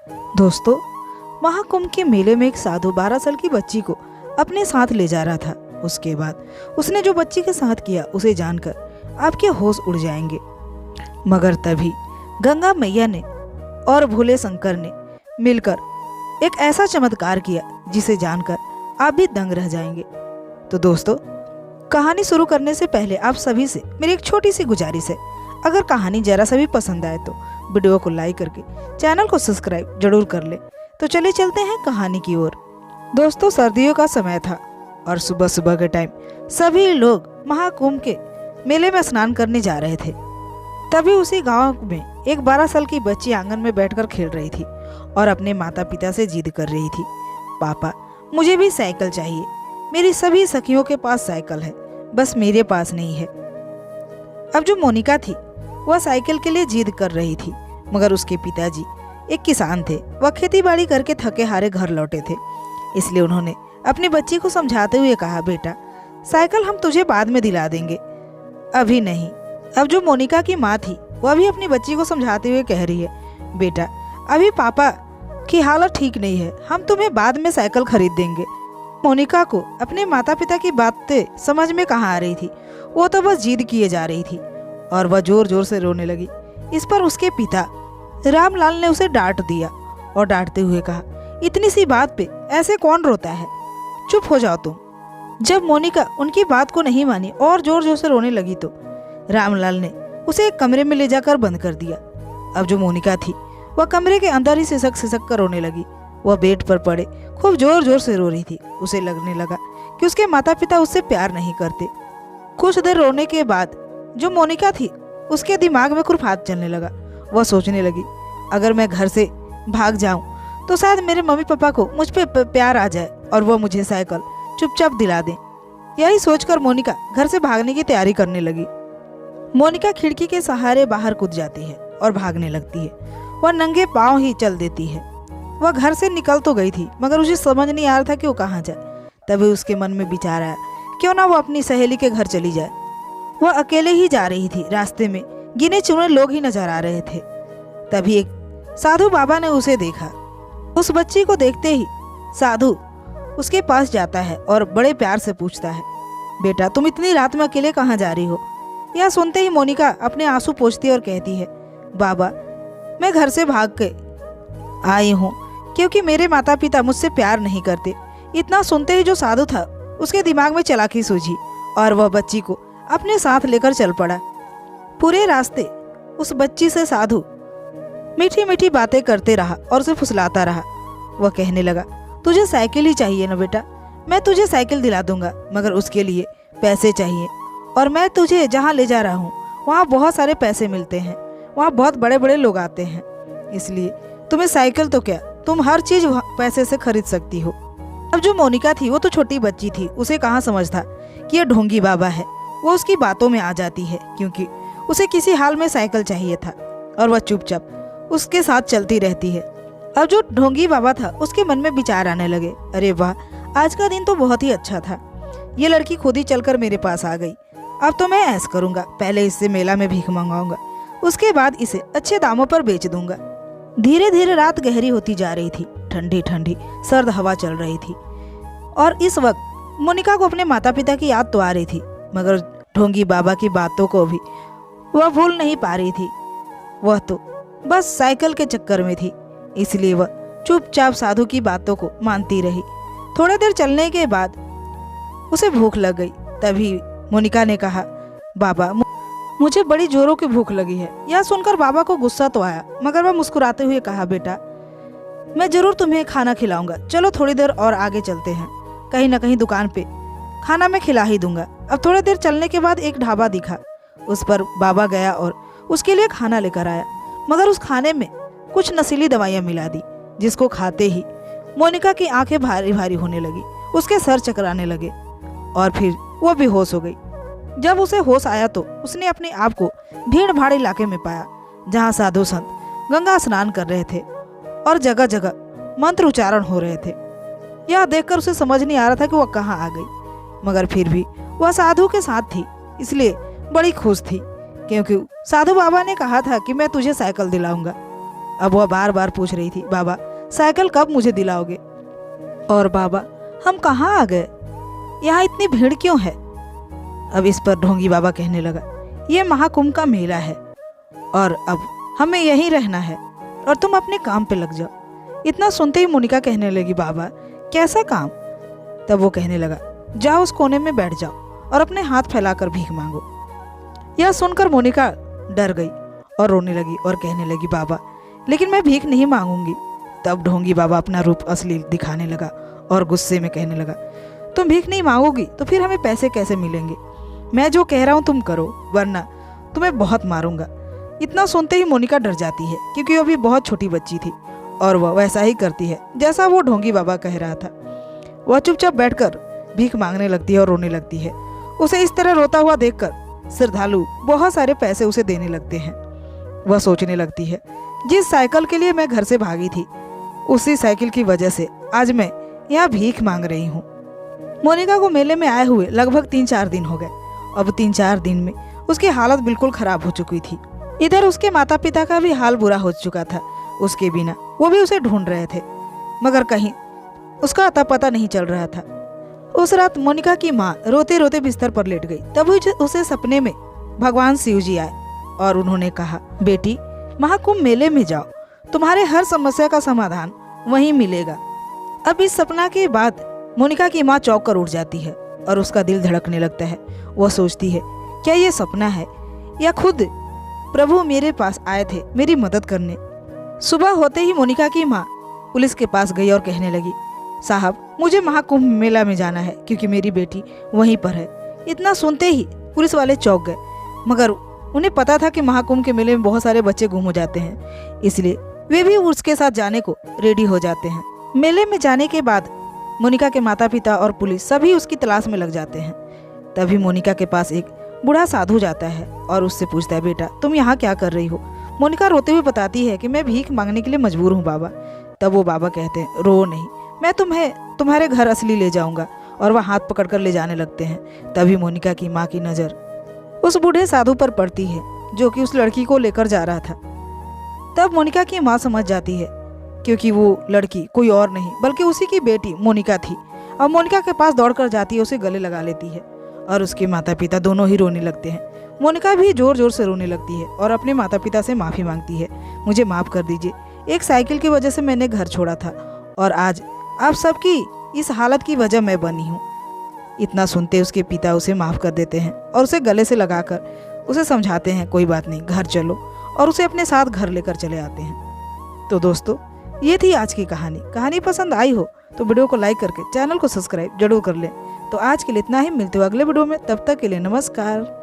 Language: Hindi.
दोस्तों, महाकुंभ के मेले में एक साधु 12 साल की बच्ची को अपने साथ ले जा रहा था। उसके बाद उसने जो बच्ची के साथ किया उसे जानकर आपके होश उड़ जाएंगे। मगर तभी गंगा मैया ने और भोले शंकर ने मिलकर एक ऐसा चमत्कार किया जिसे जानकर आप भी दंग रह जाएंगे। तो दोस्तों, कहानी शुरू करने से पहले आप सभी से मेरी एक छोटी सी गुजारिश है, अगर कहानी जरा सा भी पसंद आए तो वीडियो को लाइक करके चैनल को सब्सक्राइब जरूर कर ले। तो चलिए चलते हैं कहानी की ओर। दोस्तों, सर्दियों का समय था और सुबह सुबह के टाइम सभी लोग महाकुंभ के मेले में स्नान करने जा रहे थे। तभी उसी गांव में एक 12 साल की बच्ची आंगन में बैठकर खेल रही थी और अपने माता पिता से जिद कर रही थी, पापा मुझे भी साइकिल चाहिए। मेरी सभी सखियों के पास साइकिल है, बस मेरे पास नहीं है। अब जो मोनिका थी वह साइकिल के लिए जिद कर रही थी, मगर उसके पिताजी एक किसान थे। वह खेती बाड़ी करके थके हारे घर लौटे थे, इसलिए उन्होंने अपनी बच्ची को समझाते हुए कहा, बेटा साइकिल हम तुझे बाद में दिला देंगे, अभी नहीं। अब जो मोनिका की माँ थी वह भी अपनी बच्ची को समझाते हुए कह रही है, बेटा अभी पापा की हालत ठीक नहीं है, हम तुम्हें बाद में साइकिल खरीद देंगे। मोनिका को अपने माता पिता की बातें समझ में कहाँ आ रही थी, वो तो बस जिद किए जा रही थी और वह जोर जोर से रोने लगी। इस पर उसके पिता रामलाल ने उसे डांट दिया और डांटते हुए कहा, इतनी सी बात पे ऐसे कौन रोता है, चुप हो जाओ तुम। जब मोनिका उनकी बात को नहीं मानी और जोर जोर से रोने लगी तो रामलाल ने उसे एक कमरे में ले जाकर बंद कर दिया। अब जो मोनिका थी वह कमरे के अंदर ही सिसक सिसक कर रोने लगी। वह बेड पर पड़े खूब जोर जोर से रो रही थी। उसे लगने लगा कि उसके माता पिता उससे प्यार नहीं करते। कुछ देर रोने के बाद जो मोनिका थी उसके दिमाग में खुरफात चलने लगा। वह सोचने लगी, अगर मैं घर से भाग जाऊं तो शायद मेरे मम्मी पापा को मुझ पे प्यार आ जाए और वो मुझे साइकिल चुपचाप दिला दें। यही सोचकर मोनिका घर से भागने की तैयारी करने लगी। मोनिका खिड़की के सहारे बाहर कूद जाती है और भागने लगती है। वह नंगे पांव ही चल देती है। वह घर से निकल तो गई थी, मगर उसे समझ नहीं आ रहा था कि वो कहाँ जाए। तभी उसके मन में विचार आया, क्यों ना वो अपनी सहेली के घर चली जाए। वह अकेले ही जा रही थी। रास्ते में गिने चुने लोग ही नजर आ रहे थे। तभी एक साधु बाबा ने उसे देखा। उस बच्ची को देखते ही साधु उसके पास जाता है और बड़े प्यार से पूछता है, बेटा तुम इतनी रात में अकेले कहाँ जा रही हो। यह सुनते ही मोनिका अपने आंसू पोंछती और कहती है, बाबा मैं घर से भाग के आई हूँ क्योंकि मेरे माता पिता मुझसे प्यार नहीं करते। इतना सुनते ही जो साधु था उसके दिमाग में चालाकी सूझी और वह बच्ची को अपने साथ लेकर चल पड़ा। पूरे रास्ते उस बच्ची से साधु मीठी मीठी बातें करते रहा और उसे फुसलाता रहा। वह कहने लगा, तुझे साइकिल ही चाहिए ना बेटा, मैं तुझे साइकिल दिला दूंगा, मगर उसके लिए पैसे चाहिए और मैं तुझे जहाँ ले जा रहा हूँ वहाँ बहुत सारे पैसे मिलते हैं, वहाँ बहुत बड़े बड़े लोग आते हैं, इसलिए तुम्हें साइकिल तो क्या तुम हर चीज पैसे से खरीद सकती हो। अब जो मोनिका थी वो तो छोटी बच्ची थी, उसे कहाँ समझ था कि ये ढोंगी बाबा है। वो उसकी बातों में आ जाती है क्योंकि उसे किसी हाल में साइकिल चाहिए था और वह चुपचाप उसके साथ चलती रहती है। अब जो ढोंगी बाबा था उसके मन में विचार आने लगे, अरे वाह आज का दिन तो बहुत ही अच्छा था, ये लड़की खुद ही चलकर मेरे पास आ गई। अब तो मैं ऐसा करूँगा, पहले इससे मेला में भीख मंगाऊंगा, उसके बाद इसे अच्छे दामों पर बेच दूंगा। धीरे धीरे रात गहरी होती जा रही थी। ठंडी ठंडी सर्द हवा चल रही थी और इस वक्त मोनिका को अपने माता पिता की याद तो आ रही थी, मगर ढोंगी बाबा की बातों को भी वह भूल नहीं पा रही थी। वह तो बस साइकिल के चक्कर में थी, इसलिए वह चुपचाप साधु की बातों को मानती रही। थोड़ी देर चलने के बाद उसे भूख लग गई। तभी मोनिका ने कहा, बाबा मुझे बड़ी जोरों की भूख लगी है। यह सुनकर बाबा को गुस्सा तो आया, मगर वह मुस्कुराते हुए कहा, बेटा मैं जरूर तुम्हें खाना खिलाऊंगा, चलो थोड़ी देर और आगे चलते हैं, कहीं ना कहीं दुकान पे खाना मैं खिला ही दूंगा। अब थोड़ी देर चलने के बाद एक ढाबा दिखा, उस पर बाबा गया और उसके लिए खाना लेकर आया, मगर उस खाने में कुछ नशीली दवाइयाँ मिला दी, जिसको खाते ही मोनिका की आंखें भारी भारी होने लगी, उसके सर चकराने लगे और फिर वो बेहोश हो गई। जब उसे होश आया तो उसने अपने आप को भीड़ भाड़ इलाके में पाया, जहाँ साधु संत गंगा स्नान कर रहे थे और जगह जगह मंत्र उच्चारण हो रहे थे। यह देखकर उसे समझ नहीं आ रहा था कि वह कहाँ आ गई, मगर फिर भी वह साधु के साथ थी, इसलिए बड़ी खुश थी क्योंकि साधु बाबा ने कहा था कि मैं तुझे साइकिल दिलाऊंगा। अब वह बार बार पूछ रही थी, बाबा साइकिल कब मुझे दिलाओगे? और बाबा हम कहाँ आ गए, यहाँ इतनी भीड़ क्यों है? अब इस पर ढोंगी बाबा कहने लगा, ये महाकुंभ का मेला है और अब हमें यहीं रहना है और तुम अपने काम पे लग जाओ। इतना सुनते ही मोनिका कहने लगी, बाबा कैसा काम? तब वो कहने लगा, जाओ उस कोने में बैठ जाओ और अपने हाथ फैलाकर भीख मांगो। यह सुनकर मोनिका डर गई और रोने लगी और कहने लगी, बाबा लेकिन मैं भीख नहीं मांगूंगी। तब ढोंगी बाबा अपना रूप असली दिखाने लगा और गुस्से में कहने लगा, तुम भीख नहीं मांगोगी तो फिर हमें पैसे कैसे मिलेंगे? मैं जो कह रहा हूँ तुम करो, वरना तुम्हें बहुत मारूंगा। इतना सुनते ही मोनिका डर जाती है, क्योंकि वो भी बहुत छोटी बच्ची थी और वह वैसा ही करती है जैसा वो ढोंगी बाबा कह रहा था। वह चुपचाप बैठकर भीख मांगने लगती है और रोने लगती है। उसे इस तरह रोता हुआ देखकर श्रद्धालु बहुत सारे पैसे उसे देने लगते हैं। वह सोचने लगती है, जिस साइकिल के लिए मैं घर से भागी थी, उसी साइकिल की वजह से आज मैं यहाँ भीख मांग रही हूँ। मोनिका को मेले में आए हुए लगभग 3-4 दिन हो गए। अब 3-4 दिन में उसकी हालत बिल्कुल खराब हो चुकी थी। इधर उसके माता पिता का भी हाल बुरा हो चुका था। उसके बिना वो भी उसे ढूंढ रहे थे, मगर कहीं उसका अता पता नहीं चल रहा था। उस रात मोनिका की माँ रोते रोते बिस्तर पर लेट गई। तभी उसे सपने में भगवान शिव जी आए और उन्होंने कहा, बेटी महाकुंभ मेले में जाओ, तुम्हारे हर समस्या का समाधान वहीं मिलेगा। अब इस सपना के बाद मोनिका की माँ चौंक कर उठ जाती है और उसका दिल धड़कने लगता है। वह सोचती है, क्या ये सपना है या खुद प्रभु मेरे पास आए थे मेरी मदद करने? सुबह होते ही मोनिका की माँ पुलिस के पास गई और कहने लगी, साहब मुझे महाकुंभ मेला में जाना है क्योंकि मेरी बेटी वहीं पर है। इतना सुनते ही पुलिस वाले चौंक गए, मगर उन्हें पता था कि महाकुंभ के मेले में बहुत सारे बच्चे गुम हो जाते हैं, इसलिए वे भी उसके साथ जाने को रेडी हो जाते हैं। मेले में जाने के बाद मोनिका के माता पिता और पुलिस सभी उसकी तलाश में लग जाते हैं। तभी मोनिका के पास एक बूढ़ा साधु जाता है और उससे पूछता है, बेटा तुम यहाँ क्या कर रही हो? मोनिका रोते हुए बताती है कि मैं भीख मांगने के लिए मजबूर हूँ बाबा। तब वो बाबा कहते हैं, रो नहीं, मैं तुम्हें तुम्हारे घर असली ले जाऊंगा। और वह हाथ पकड़कर ले जाने लगते हैं। तभी मोनिका की माँ की नज़र उस बूढ़े साधु पर पड़ती है जो कि उस लड़की को लेकर जा रहा था। तब मोनिका की माँ समझ जाती है, क्योंकि वो लड़की कोई और नहीं बल्कि उसी की बेटी मोनिका थी। अब मोनिका के पास दौड़कर जाती है, उसे गले लगा लेती है और उसके माता पिता दोनों ही रोने लगते हैं। मोनिका भी जोर जोर से रोने लगती है और अपने माता पिता से माफ़ी मांगती है, मुझे माफ़ कर दीजिए, एक साइकिल की वजह से मैंने घर छोड़ा था और आज आप सबकी इस हालत की वजह मैं बनी हूँ। इतना सुनते उसके पिता उसे माफ़ कर देते हैं और उसे गले से लगाकर उसे समझाते हैं, कोई बात नहीं, घर चलो, और उसे अपने साथ घर लेकर चले आते हैं। तो दोस्तों, ये थी आज की कहानी। कहानी पसंद आई हो तो वीडियो को लाइक करके चैनल को सब्सक्राइब जरूर कर लें। तो आज के लिए इतना ही, मिलते हो अगले वीडियो में, तब तक के लिए नमस्कार।